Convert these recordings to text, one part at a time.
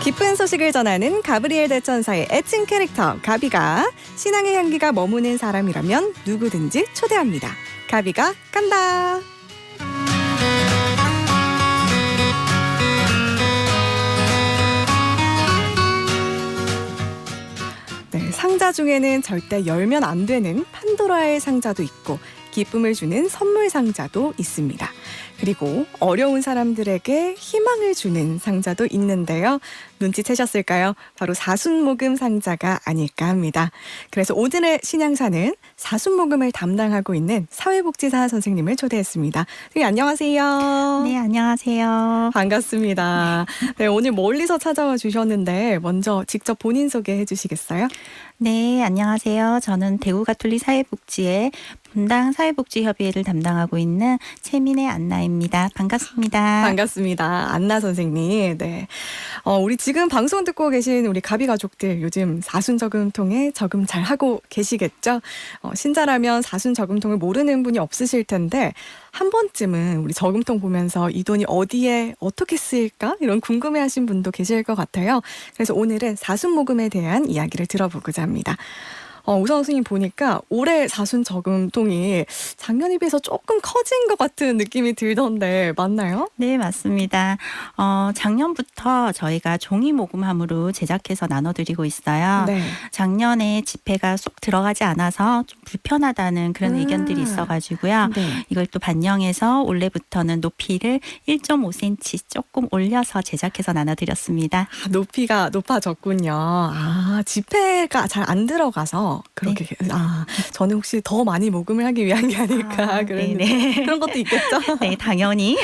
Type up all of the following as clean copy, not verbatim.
기쁜 소식을 전하는 가브리엘 대천사의 애칭 캐릭터 가비가 신앙의 향기가 머무는 사람이라면 누구든지 초대합니다. 가비가 간다. 네, 상자 중에는 절대 열면 안 되는 판도라의 상자도 있고 기쁨을 주는 선물 상자도 있습니다. 그리고 어려운 사람들에게 희망을 주는 상자도 있는데요. 눈치채셨을까요? 바로 사순모금 상자가 아닐까 합니다. 그래서 오늘의 신앙사는 사순모금을 담당하고 있는 사회복지사 선생님을 초대했습니다. 선생님 안녕하세요. 네, 안녕하세요. 반갑습니다. 네, 오늘 멀리서 찾아와 주셨는데 먼저 직접 본인 소개해 주시겠어요? 네, 안녕하세요. 저는 대구가톨릭 사회복지의 분당 사회복지협의회를 담당하고 있는 최민혜 안나입니다. 반갑습니다. 반갑습니다. 안나 선생님. 네. 우리 지금 방송 듣고 계신 우리 가비 가족들 요즘 사순저금통에 저금 잘 하고 계시겠죠? 신자라면 사순저금통을 모르는 분이 없으실 텐데 한 번쯤은 우리 저금통 보면서 이 돈이 어디에 어떻게 쓰일까? 이런 궁금해하신 분도 계실 것 같아요. 그래서 오늘은 사순모금에 대한 이야기를 들어보고자 합니다. 우선 선생님 보니까 올해 사순저금통이 작년에 비해서 조금 커진 것 같은 느낌이 들던데 맞나요? 네, 맞습니다. 작년부터 저희가 종이 모금함으로 제작해서 나눠드리고 있어요. 네. 작년에 지폐가 쏙 들어가지 않아서 좀 불편하다는 그런 의견들이 있어가지고요. 네. 이걸 또 반영해서 올해부터는 높이를 1.5cm 조금 올려서 제작해서 나눠드렸습니다. 높이가 높아졌군요. 지폐가 잘 안 들어가서 그렇게. 저는 혹시 더 많이 모금을 하기 위한 게 아닐까 그랬는데 네네. 그런 것도 있겠죠? 네, 당연히.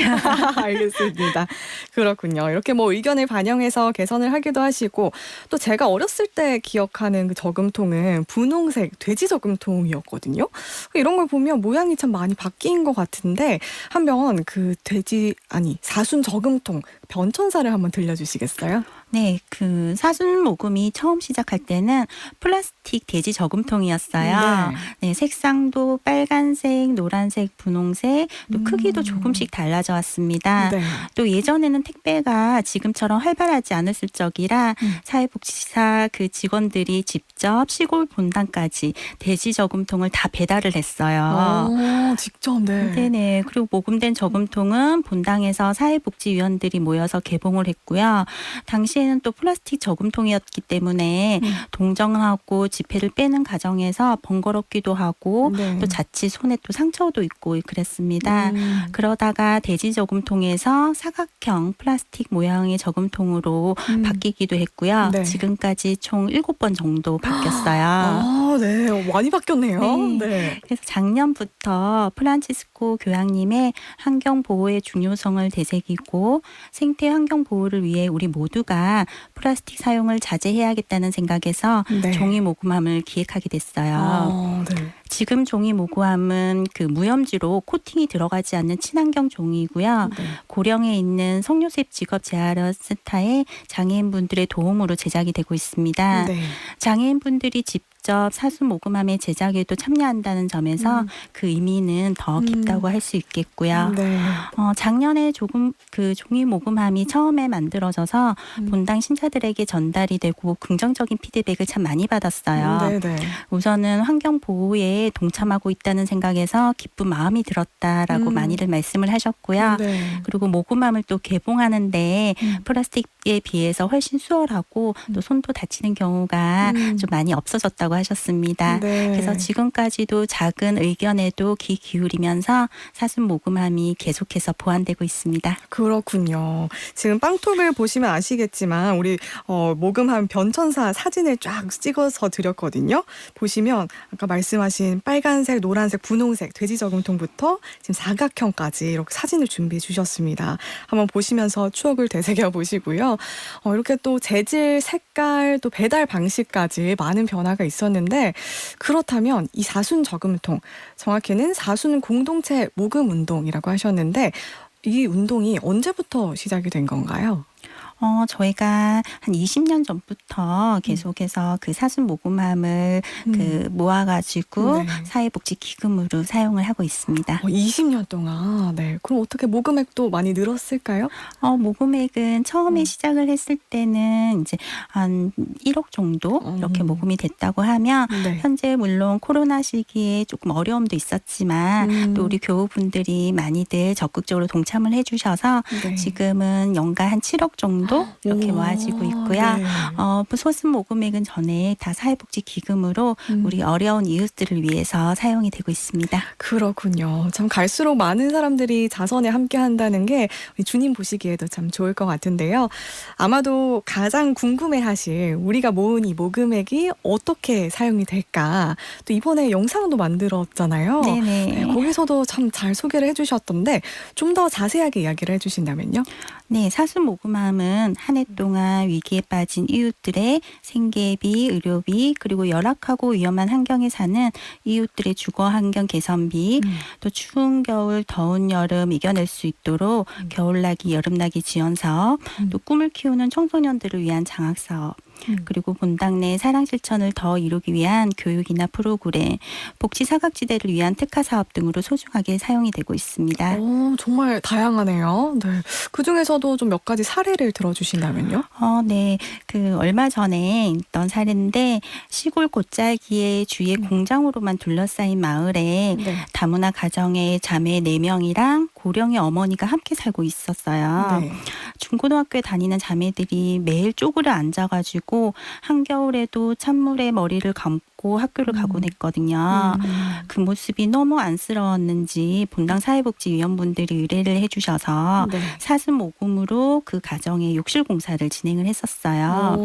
알겠습니다. 그렇군요. 이렇게 뭐 의견을 반영해서 개선을 하기도 하시고 또 제가 어렸을 때 기억하는 그 저금통은 분홍색 돼지 저금통이었거든요. 이런 걸 보면 모양이 참 많이 바뀐 것 같은데 한번 그 사순 저금통 변천사를 한번 들려주시겠어요? 네, 그 사순 모금이 처음 시작할 때는 플라스틱 돼지 저금통이었어요. 네, 색상도 빨간색, 노란색, 분홍색, 또 크기도 조금씩 달라져 왔습니다. 네. 또 예전에는 택배가 지금처럼 활발하지 않았을 적이라 사회복지사 그 직원들이 직접 시골 본당까지 돼지 저금통을 다 배달을 했어요. 직접, 네. 네네. 그리고 모금된 저금통은 본당에서 사회복지위원들이 모여서 개봉을 했고요. 당시에는 또 플라스틱 저금통이었기 때문에 동정하고 지폐를 빼는 과정에서 번거롭기도 하고 네. 또 자칫 손에 또 상처도 있고 그랬습니다. 그러다가 돼지 저금통에서 사각형 플라스틱 모양의 저금통으로 바뀌기도 했고요. 네. 지금까지 총 7번 정도 바뀌었어요. 네. 많이 바뀌었네요. 네. 네. 그래서 작년부터 프란치스코 교황님의 환경 보호의 중요성을 되새기고 생태 환경 보호를 위해 우리 모두가 플라스틱 사용을 자제해야겠다는 생각에서 네. 종이 모금함을 기획하게 됐어요. 네. 지금 종이 모금함은 그 무염지로 코팅이 들어가지 않는 친환경 종이고요. 네. 고령에 있는 성요셉 직업 재활원 센터의 장애인분들의 도움으로 제작이 되고 있습니다. 네. 장애인분들이 직접 사순 모금함의 제작에도 참여한다는 점에서 그 의미는 더 깊다고 할 수 있겠고요. 네. 작년에 조금 그 종이 모금함이 처음에 만들어져서 본당 신자들에게 전달이 되고 긍정적인 피드백을 참 많이 받았어요. 네. 우선은 환경 보호에 동참하고 있다는 생각에서 기쁜 마음이 들었다라고 많이들 말씀을 하셨고요. 네. 그리고 모금함을 또 개봉하는데 플라스틱에 비해서 훨씬 수월하고 또 손도 다치는 경우가 좀 많이 없어졌다고 하셨습니다. 네. 그래서 지금까지도 작은 의견에도 귀 기울이면서 사순 모금함이 계속해서 보완되고 있습니다. 그렇군요. 지금 빵톱을 보시면 아시겠지만 우리 모금함 변천사 사진을 쫙 찍어서 드렸거든요. 보시면 아까 말씀하신 빨간색, 노란색, 분홍색 돼지 저금통부터 지금 사각형까지 이렇게 사진을 준비해 주셨습니다. 한번 보시면서 추억을 되새겨 보시고요. 이렇게 또 재질, 색깔, 또 배달 방식까지 많은 변화가 있었는데 그렇다면 이 사순 저금통, 정확히는 사순 공동체 모금 운동이라고 하셨는데 이 운동이 언제부터 시작이 된 건가요? 저희가 한 20년 전부터 계속해서 그 사순 모금함을 그 모아가지고 네. 사회복지 기금으로 사용을 하고 있습니다. 20년 동안. 네. 그럼 어떻게 모금액도 많이 늘었을까요? 모금액은 처음에 시작을 했을 때는 이제 한 1억 정도 이렇게 모금이 됐다고 하면 네. 현재 물론 코로나 시기에 조금 어려움도 있었지만 또 우리 교우분들이 많이들 적극적으로 동참을 해주셔서 네. 지금은 연간 한 7억 정도 이렇게 오, 모아지고 있고요. 네. 소수 모금액은 전에 다 사회복지 기금으로 우리 어려운 이웃들을 위해서 사용이 되고 있습니다. 그렇군요. 참 갈수록 많은 사람들이 자선에 함께 한다는 게 우리 주님 보시기에도 참 좋을 것 같은데요. 아마도 가장 궁금해하실 우리가 모은 이 모금액이 어떻게 사용이 될까. 또 이번에 영상도 만들었잖아요. 네네. 네, 거기서도 참 잘 소개를 해주셨던데 좀 더 자세하게 이야기를 해주신다면요. 네, 사순 모금함은 한 해 동안 위기에 빠진 이웃들의 생계비, 의료비, 그리고 열악하고 위험한 환경에 사는 이웃들의 주거 환경 개선비, 또 추운 겨울, 더운 여름 이겨낼 수 있도록 겨울나기, 여름나기 지원 사업, 또 꿈을 키우는 청소년들을 위한 장학 사업, 그리고 본당 내 사랑 실천을 더 이루기 위한 교육이나 프로그램, 복지 사각지대를 위한 특화 사업 등으로 소중하게 사용이 되고 있습니다. 정말 다양하네요. 네. 그 중에서도 좀 몇 가지 사례를 들어주신다면요. 네. 그 얼마 전에 있던 사례인데 시골 곧잘기의 주위에 공장으로만 둘러싸인 마을에 네. 다문화 가정의 자매 4명이랑 고령의 어머니가 함께 살고 있었어요. 네. 중고등학교에 다니는 자매들이 매일 쪼그려 앉아가지고 한겨울에도 찬물에 머리를 감고 학교를 가곤 했거든요. 그 모습이 너무 안쓰러웠는지 본당 사회복지위원분들이 의뢰를 해주셔서 네. 사슴 모금으로 그 가정의 욕실 공사를 진행을 했었어요.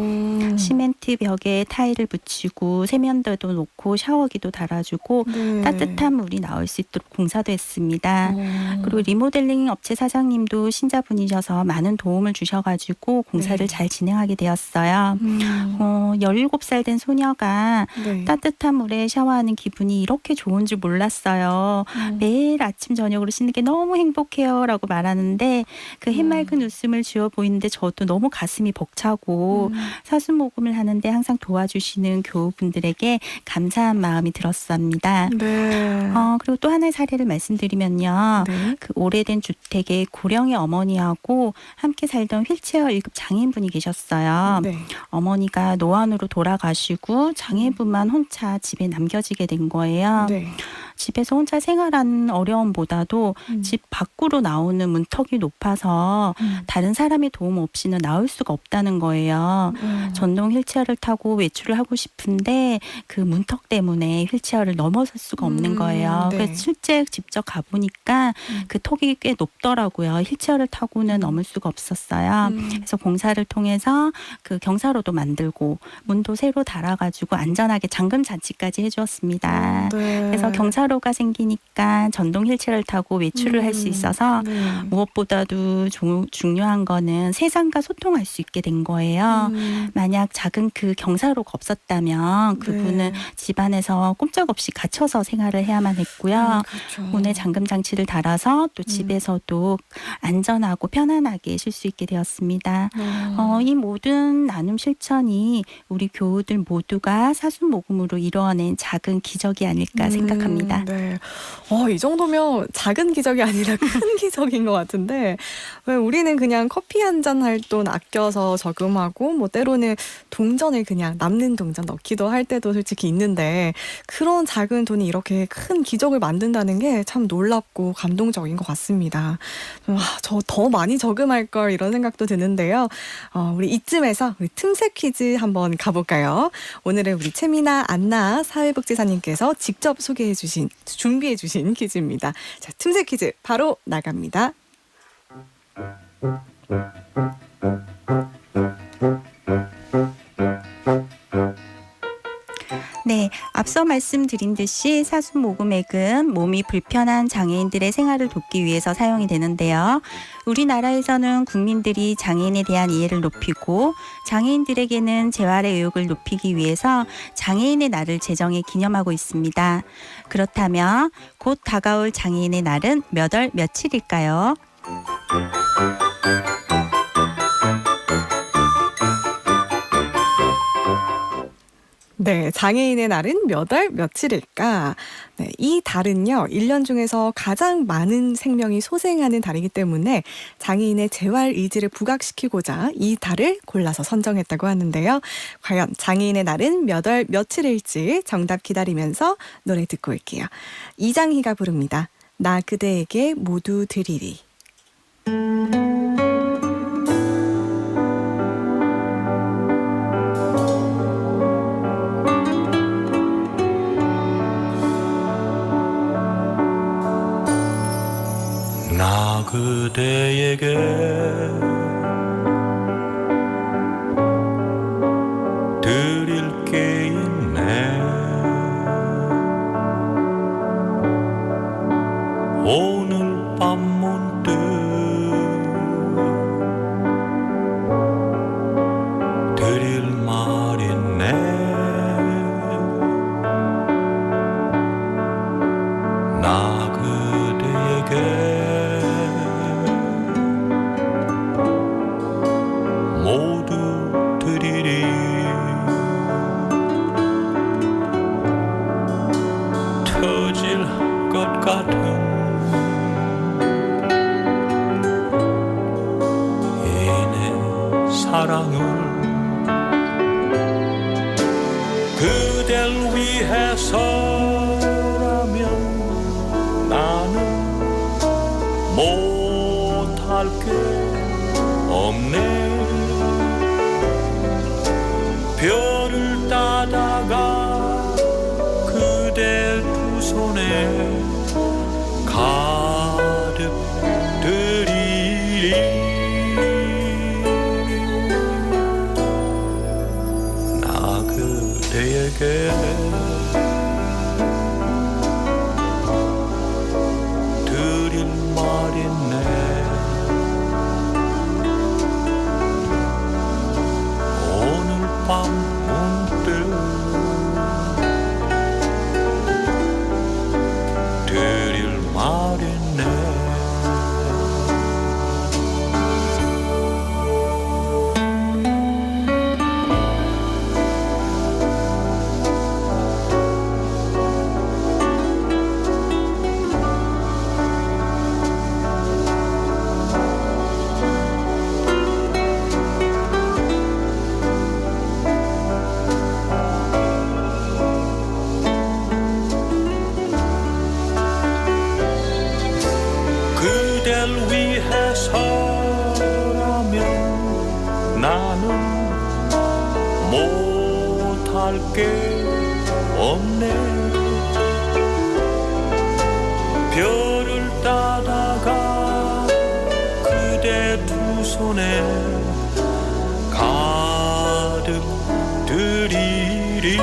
시멘트 벽에 타일을 붙이고 세면대도 놓고 샤워기도 달아주고 네. 따뜻한 물이 나올 수 있도록 공사도 했습니다. 그리고 리모델링 업체 사장님도 신자분이셔서 많은 도움을 주셔가지고 공사를 네. 잘 진행하게 되었어요. 17살 된 소녀가 네. 따뜻한 물에 샤워하는 기분이 이렇게 좋은 줄 몰랐어요. 매일 아침 저녁으로 씻는 게 너무 행복해요 라고 말하는데 그 해맑은 웃음을 지어 보이는데 저도 너무 가슴이 벅차고 사순 모금을 하는데 항상 도와주시는 교우분들에게 감사한 마음이 들었습니다. 네. 그리고 또 하나의 사례를 말씀드리면요. 네. 그 오래된 주택에 고령의 어머니하고 함께 살던 휠체어 1급 장애인분이 계셨어요. 네. 어머니가 노안으로 돌아가시고 장애분만 혼자 집에 남겨지게 된 거예요. 네. 집에서 혼자 생활하는 어려움보다도 집 밖으로 나오는 문턱이 높아서 다른 사람의 도움 없이는 나올 수가 없다는 거예요. 전동 휠체어를 타고 외출을 하고 싶은데 그 문턱 때문에 휠체어를 넘어설 수가 없는 거예요. 네. 그래서 실제 직접 가보니까 그 턱이 꽤 높더라고요. 휠체어를 타고는 넘을 수가 없었어요. 그래서 공사를 통해서 그 경사로도 만들고 문도 새로 달아가지고 안전하게 잠금 장치까지 해주었습니다. 네. 그래서 경사로가 생기니까 전동 휠체어를 타고 외출을 할 수 있어서 네. 무엇보다도 중요한 거는 세상과 소통할 수 있게 된 거예요. 만약 작은 그 경사로가 없었다면 그분은 집안에서 꼼짝없이 갇혀서 생활을 해야만 했고요. 그렇죠. 문에 잠금 장치를 달아서 또 집에서도 안전하고 편안하게 쉴 수 있게 되었습니다. 이 모든 나눔 실천이 우리 교우들 모두가 사순 모금으로 이루어낸 작은 기적이 아닐까 생각합니다. 네. 이 정도면 작은 기적이 아니라 큰 기적인 것 같은데 왜 우리는 그냥 커피 한 잔 할 돈 아껴서 저금하고 뭐 때로는 동전을 그냥 남는 동전 넣기도 할 때도 솔직히 있는데 그런 작은 돈이 이렇게 큰 기적을 만든다는 게 참 놀랍고 감동적인 것 같습니다. 저 더 많이 저금할 걸 이런 생각도 드는데요. 우리 이쯤에서 우리 틈새 퀴즈 한번 가볼까요? 오늘은 우리 채미나 안나 사회복지사님께서 직접 준비해 주신 퀴즈입니다. 자, 틈새 퀴즈 바로 나갑니다. 네, 앞서 말씀드린 듯이 사순 모금액은 몸이 불편한 장애인들의 생활을 돕기 위해서 사용이 되는데요. 우리나라에서는 국민들이 장애인에 대한 이해를 높이고 장애인들에게는 재활의 의욕을 높이기 위해서 장애인의 날을 제정해 기념하고 있습니다. 그렇다면 곧 다가올 장애인의 날은 몇 월 며칠일까요? 네, 장애인의 날은 몇 월 며칠일까? 네, 이 달은요, 1년 중에서 가장 많은 생명이 소생하는 달이기 때문에 장애인의 재활 의지를 부각시키고자 이 달을 골라서 선정했다고 하는데요. 과연 장애인의 날은 몇 월 며칠일지 정답 기다리면서 노래 듣고 올게요. 이장희가 부릅니다. 나 그대에게 모두 드리리. 나 그대에게 드릴 게 있네. 오늘 밤 문득 드릴 말 있네. 나 그대에게 모두 드리리. 터질 것 같은 이내 사랑을 그댈 위해서라면 나는 못할 게 없네. 별을 따다가 그대 두 손에 가득 드리리. 나 그대에게 드릴 말 있네. 밤 문득 드릴 말 있네. 그댈 위해서라면 나는 못할 게 없네. 별을 따다가 그대 두 손에 가득 드리리.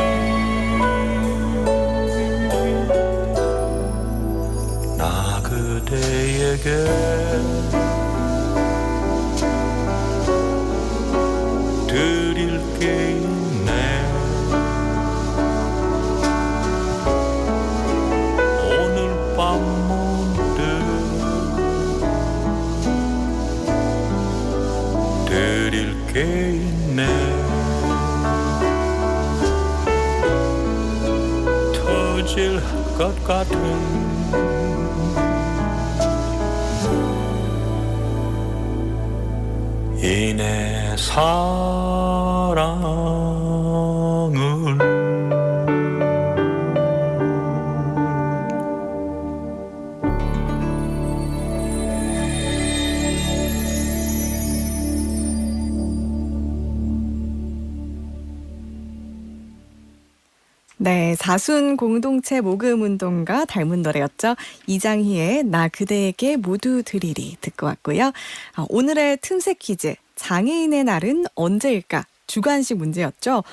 나 그대에게 드릴 게 있네. 오늘 밤 문득 드릴 게 있네. 터질 것 같은 이내 사랑을 네, 사순 공동체 모금 운동과 닮은 노래였죠. 이장희의 나 그대에게 모두 드리리 듣고 왔고요. 오늘의 틈새 퀴즈, 장애인의 날은 언제일까? 주관식 문제였죠.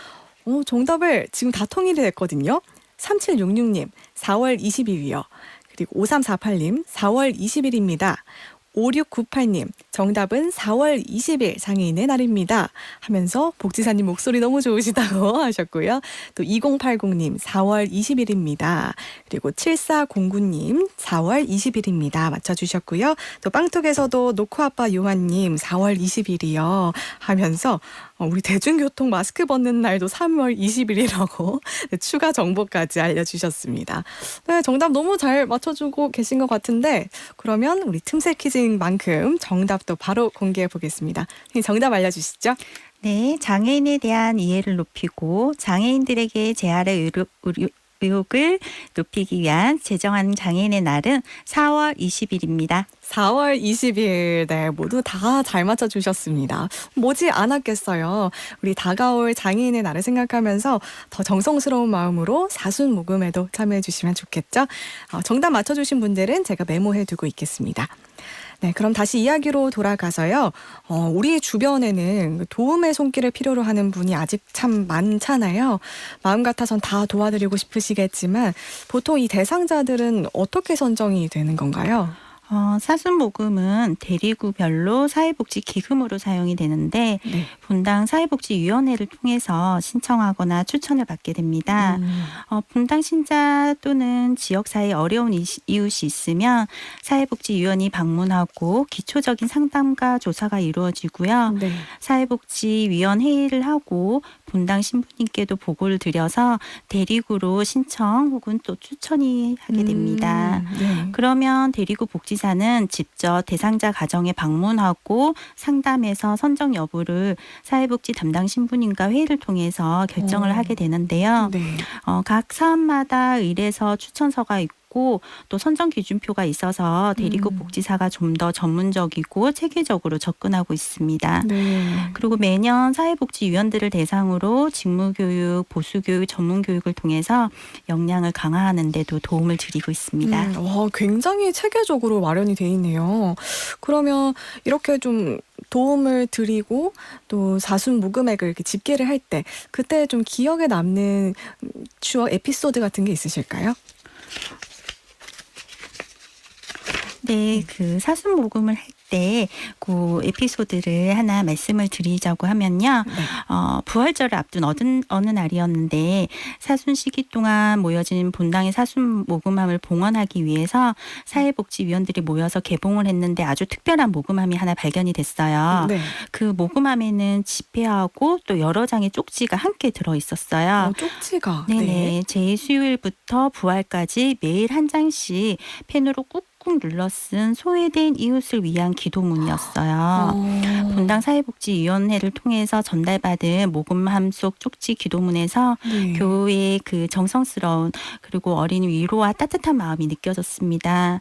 정답을 지금 다 통일이 됐거든요. 3766님, 4월 20일이요. 그리고 5348님, 4월 20일입니다. 5698님, 정답은 4월 20일 장애인의 날입니다. 하면서 복지사님 목소리 너무 좋으시다고 하셨고요. 또 2080님, 4월 20일입니다. 그리고 7409님, 4월 20일입니다. 맞춰주셨고요. 또 빵톡에서도 노코아빠 요한님, 4월 20일이요. 하면서 우리 대중교통 마스크 벗는 날도 3월 20일이라고 네, 추가 정보까지 알려주셨습니다. 네, 정답 너무 잘 맞춰주고 계신 것 같은데 그러면 우리 틈새 퀴즈인 만큼 정답도 바로 공개해 보겠습니다. 정답 알려주시죠. 네, 장애인에 대한 이해를 높이고 장애인들에게 재활의 의욕을 높이기 위한 제정한 장애인의 날은 4월 20일입니다. 4월 20일, 네, 모두 다 잘 맞춰주셨습니다. 뭐지 않았겠어요. 우리 다가올 장애인의 날을 생각하면서 더 정성스러운 마음으로 사순 모금에도 참여해주시면 좋겠죠. 정답 맞춰주신 분들은 제가 메모해두고 있겠습니다. 네, 그럼 다시 이야기로 돌아가서요. 우리 주변에는 도움의 손길을 필요로 하는 분이 아직 참 많잖아요. 마음 같아선 다 도와드리고 싶으시겠지만 보통 이 대상자들은 어떻게 선정이 되는 건가요? 사순 모금은 대리구별로 사회복지 기금으로 사용이 되는데 네. 분당 사회복지위원회를 통해서 신청하거나 추천을 받게 됩니다. 분당 신자 또는 지역사회에 어려운 이웃이 있으면 사회복지위원이 방문하고 기초적인 상담과 조사가 이루어지고요. 네. 사회복지위원 회의를 하고 분당 신부님께도 보고를 드려서 대리구로 신청 혹은 또 추천이 하게 됩니다. 네. 그러면 대리구 복지사는 직접 대상자 가정에 방문하고 상담해서 선정 여부를 사회복지 담당 신부님과 회의를 통해서 결정을 하게 되는데요. 네. 각 사업마다 의뢰서 추천서가 있고 또 선정 기준표가 있어서 대리구 복지사가 좀 더 전문적이고 체계적으로 접근하고 있습니다. 네. 그리고 매년 사회복지위원들을 대상으로 직무교육, 보수교육, 전문교육을 통해서 역량을 강화하는 데도 도움을 드리고 있습니다. 굉장히 체계적으로 마련이 돼 있네요. 그러면 이렇게 좀 도움을 드리고 또 사순 모금액을 이렇게 집계를 할 때 그때 좀 기억에 남는 추억 에피소드 같은 게 있으실까요? 네, 그 사순 모금을 할 때 그 에피소드를 하나 말씀을 드리자고 하면요. 네. 부활절을 앞둔 어느 날이었는데 사순 시기 동안 모여진 본당의 사순 모금함을 봉헌하기 위해서 사회복지위원들이 모여서 개봉을 했는데 아주 특별한 모금함이 하나 발견이 됐어요. 네. 그 모금함에는 지폐하고 또 여러 장의 쪽지가 함께 들어 있었어요. 쪽지가. 네네. 제2수요일부터 부활까지 매일 한 장씩 펜으로 꾹꾹 눌러 쓴 소외된 이웃을 위한 기도문이었어요. 분당 사회복지위원회를 통해서 전달받은 모금함 속 쪽지 기도문에서 네. 교회의 그 정성스러운 그리고 어린 위로와 따뜻한 마음이 느껴졌습니다.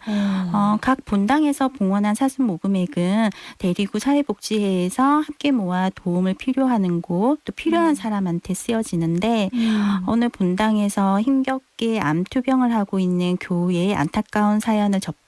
각 본당에서 봉헌한 사순 모금액은 대리구 사회복지회에서 함께 모아 도움을 필요하는 곳 또 필요한 사람한테 쓰여지는데 어느 본당에서 힘겹게 암투병을 하고 있는 교회의 안타까운 사연을 접해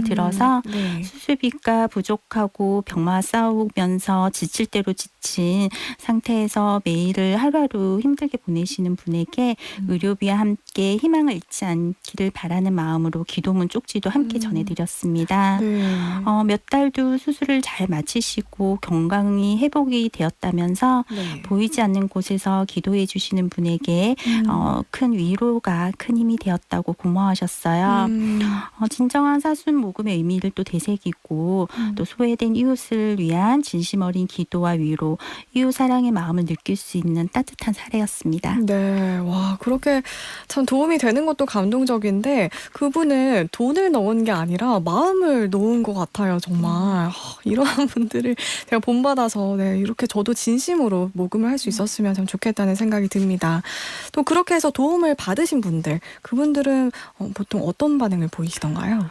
들어서 네. 수술비가 부족하고 병마와 싸우면서 지칠 대로 지친 상태에서 매일을 하루하루 힘들게 보내시는 분에게 의료비와 함께 희망을 잃지 않기를 바라는 마음으로 기도문 쪽지도 함께 전해드렸습니다. 네. 몇 달도 수술을 잘 마치시고 건강이 회복이 되었다면서 네. 보이지 않는 곳에서 기도해 주시는 분에게 큰 위로가 큰 힘이 되었다고 고마워하셨어요. 진정한 사순 모금의 의미를 또 되새기고 또 소외된 이웃을 위한 진심 어린 기도와 위로, 이웃 사랑의 마음을 느낄 수 있는 따뜻한 사례였습니다. 네, 와, 그렇게 참 도움이 되는 것도 감동적인데 그분은 돈을 넣은 게 아니라 마음을 놓은 것 같아요, 정말. 이런 분들을 제가 본받아서 네, 이렇게 저도 진심으로 모금을 할 수 있었으면 참 좋겠다는 생각이 듭니다. 또 그렇게 해서 도움을 받으신 분들, 그분들은 보통 어떤 반응을 보이시던가요?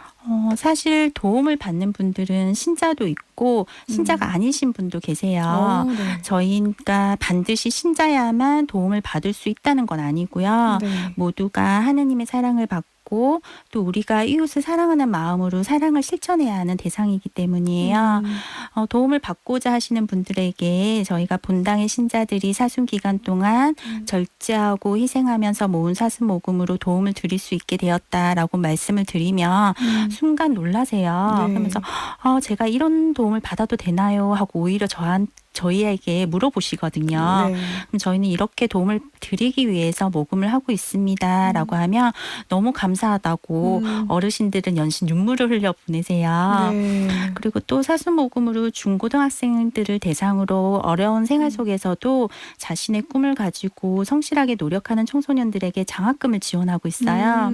사실 도움을 받는 분들은 신자도 있고 신자가 아니신 분도 계세요. 네. 저희가 반드시 신자야만 도움을 받을 수 있다는 건 아니고요. 네. 모두가 하느님의 사랑을 받고 또 우리가 이웃을 사랑하는 마음으로 사랑을 실천해야 하는 대상이기 때문이에요. 도움을 받고자 하시는 분들에게 저희가 본당의 신자들이 사순 기간 동안 절제하고 희생하면서 모은 사순 모금으로 도움을 드릴 수 있게 되었다라고 말씀을 드리면 순간 놀라세요. 네. 그러면서 제가 이런 도움을 받아도 되나요? 하고 오히려 저희에게 물어보시거든요. 네. 그럼 저희는 이렇게 도움을 드리기 위해서 모금을 하고 있습니다라고 하면 너무 감사하다고 어르신들은 연신 눈물을 흘려 보내세요. 네. 그리고 또 사수 모금으로 중고등학생들을 대상으로 어려운 생활 속에서도 자신의 꿈을 가지고 성실하게 노력하는 청소년들에게 장학금을 지원하고 있어요.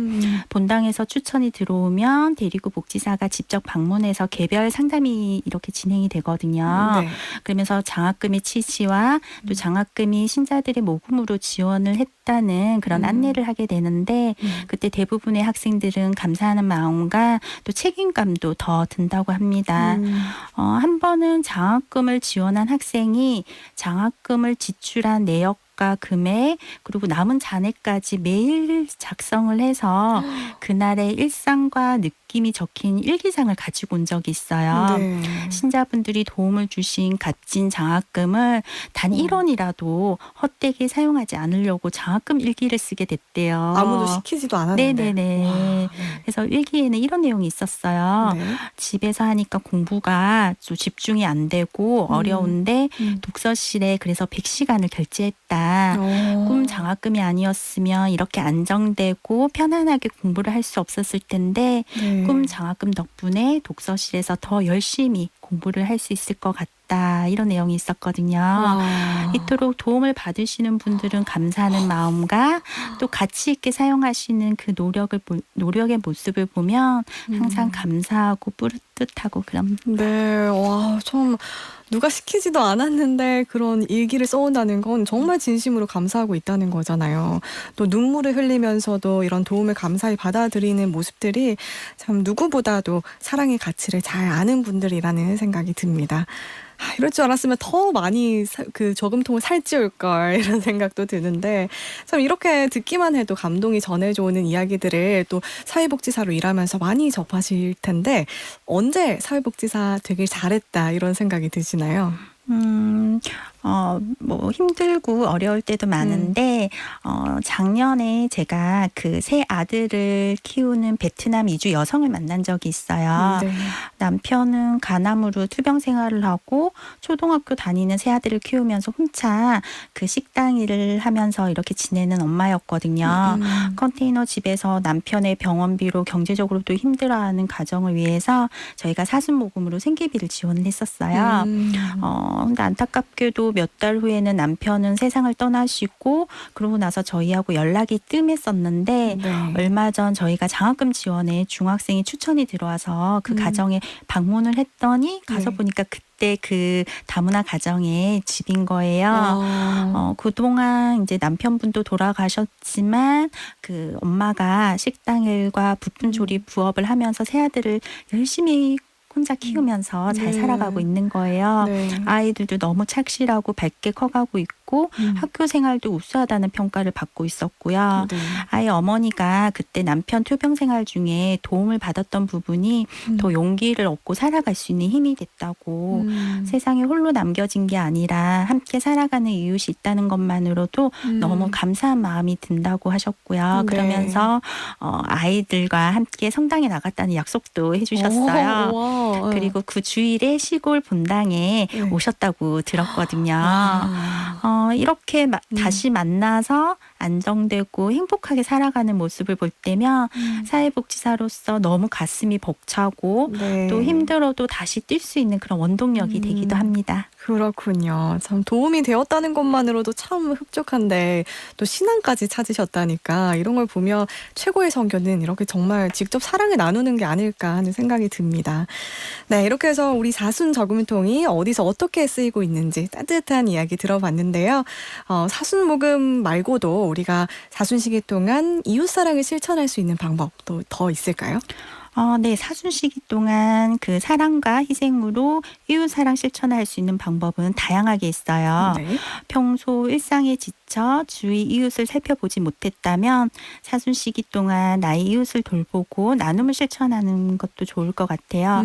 본당에서 추천이 들어오면 대리구 복지사가 직접 방문해서 개별 상담이 이렇게 진행이 되거든요. 네. 그러면서 장학금의 취지와 또 장학금이 신자들의 모금으로 지원을 했다는 그런 안내를 하게 되는데 그때 대부분의 학생들은 감사하는 마음과 또 책임감도 더 든다고 합니다. 한 번은 장학금을 지원한 학생이 장학금을 지출한 내역과 금액 그리고 남은 잔액까지 매일 작성을 해서 그날의 일상과 느낌이 적힌 일기장을 가지고 온 적이 있어요. 네. 신자분들이 도움을 주신 값진 장학금을 단 1원이라도 헛되게 사용하지 않으려고 장학금 일기를 쓰게 됐대요. 아무도 시키지도 않았는데. 네네네. 와, 네. 그래서 일기에는 이런 내용이 있었어요. 네. 집에서 하니까 공부가 좀 집중이 안 되고 어려운데 독서실에 그래서 100시간을 결제했다. 꿈 장학금이 아니었으면 이렇게 안정되고 편안하게 공부를 할 수 없었을 텐데 네. 꿈 장학금 덕분에 독서실에서 더 열심히 공부를 할 수 있을 것 같다. 이런 내용이 있었거든요. 와. 이토록 도움을 받으시는 분들은 감사하는 마음과 또 가치 있게 사용하시는 그 노력의 모습을 보면 항상 감사하고 뿌듯하고 그런 네, 와, 참 누가 시키지도 않았는데 그런 일기를 써온다는 건 정말 진심으로 감사하고 있다는 거잖아요. 또 눈물을 흘리면서도 이런 도움을 감사히 받아들이는 모습들이 참 누구보다도 사랑의 가치를 잘 아는 분들이라는 생각이 듭니다. 이럴 줄 알았으면 더 많이 그 저금통을 살찌울 걸 이런 생각도 드는데 참 이렇게 듣기만 해도 감동이 전해져 오는 이야기들을 또 사회복지사로 일하면서 많이 접하실 텐데 언제 사회복지사 되길 잘했다 이런 생각이 드시나요? 뭐 힘들고 어려울 때도 많은데 작년에 제가 그 세 아들을 키우는 베트남 이주 여성을 만난 적이 있어요. 네. 남편은 가남으로 투병 생활을 하고 초등학교 다니는 세 아들을 키우면서 혼자 그 식당 일을 하면서 이렇게 지내는 엄마였거든요. 컨테이너 집에서 남편의 병원비로 경제적으로도 힘들어하는 가정을 위해서 저희가 사순모금으로 생계비를 지원을 했었어요. 근데 안타깝게도 몇 달 후에는 남편은 세상을 떠나시고 그러고 나서 저희하고 연락이 뜸했었는데 네. 얼마 전 저희가 장학금 지원에 중학생이 추천이 들어와서 그 가정에 방문을 했더니 가서 네. 보니까 그때 그 다문화 가정의 집인 거예요. 그동안 이제 남편분도 돌아가셨지만 그 엄마가 식당 일과 부품 조립 부업을 하면서 세 아들을 열심히 혼자 키우면서 잘 네. 살아가고 있는 거예요. 네. 아이들도 너무 착실하고 밝게 커가고 있고 학교 생활도 우수하다는 평가를 받고 있었고요. 네. 아이 어머니가 그때 남편 투병 생활 중에 도움을 받았던 부분이 더 용기를 얻고 살아갈 수 있는 힘이 됐다고 세상에 홀로 남겨진 게 아니라 함께 살아가는 이웃이 있다는 것만으로도 너무 감사한 마음이 든다고 하셨고요. 네. 그러면서 아이들과 함께 성당에 나갔다는 약속도 해주셨어요. 와. 그리고 그 주일에 시골 본당에 네. 오셨다고 들었거든요. 이렇게 다시 만나서 안정되고 행복하게 살아가는 모습을 볼 때면 사회복지사로서 너무 가슴이 벅차고 네. 또 힘들어도 다시 뛸 수 있는 그런 원동력이 되기도 합니다. 그렇군요. 참 도움이 되었다는 것만으로도 참 흡족한데 또 신앙까지 찾으셨다니까 이런 걸 보면 최고의 선교는 이렇게 정말 직접 사랑을 나누는 게 아닐까 하는 생각이 듭니다. 네, 이렇게 해서 우리 사순 저금통이 어디서 어떻게 쓰이고 있는지 따뜻한 이야기 들어봤는데요. 사순 모금 말고도 우리가 사순 시기 동안 이웃 사랑을 실천할 수 있는 방법도 더 있을까요? 네. 사순 시기 동안 그 사랑과 희생으로 이웃 사랑 실천할 수 있는 방법은 다양하게 있어요. 네. 평소 일상에 지쳐 주위 이웃을 살펴보지 못했다면 사순 시기 동안 나의 이웃을 돌보고 나눔을 실천하는 것도 좋을 것 같아요.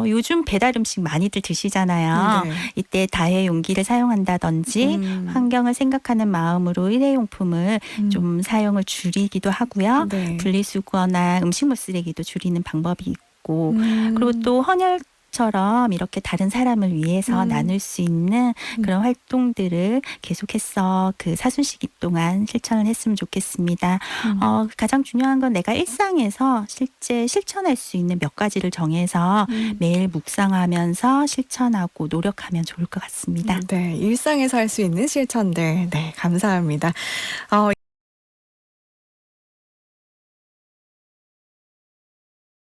요즘 배달 음식 많이들 드시잖아요. 네. 이때 다해 용기를 사용한다든지 환경을 생각하는 마음으로 일회용품을 좀 사용을 줄이기도 하고요. 네. 분리수거나 음식물 쓰레기도 줄이는 방법이 있고 그리고 또 헌혈 처럼 이렇게 다른 사람을 위해서 나눌 수 있는 그런 활동들을 계속해서 그 사순시기 동안 실천을 했으면 좋겠습니다. 가장 중요한 건 내가 일상에서 실제 실천할 수 있는 몇 가지를 정해서 매일 묵상하면서 실천하고 노력하면 좋을 것 같습니다. 네, 일상에서 할 수 있는 실천들. 네, 감사합니다.